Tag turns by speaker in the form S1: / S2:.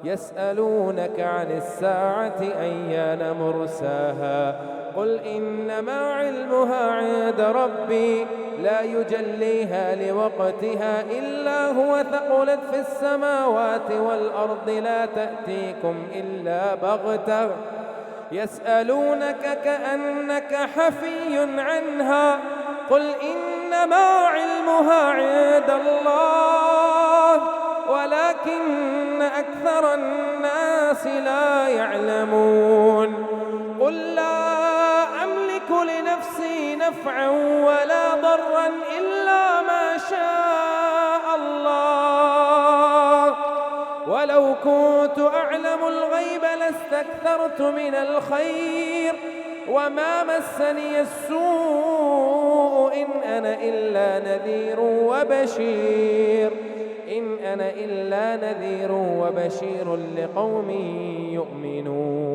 S1: يسألونك عن الساعة أيان مرساها قل إنما علمها عند ربي لا يجليها لوقتها إلا هو ثقلت في السماوات والأرض لا تأتيكم إلا بغتة يسألونك كأنك حفي عنها قل إنما علمها عند الله ولكن أكثر الناس لا يعلمون قل لا أملك لنفسي نفعا ولا ضرا إلا ما شاء الله ولو كنت أعلم الغيب لاستكثرت من الخير وما مسني السوء إن أنا إلا نذير وبشير لقوم يؤمنون.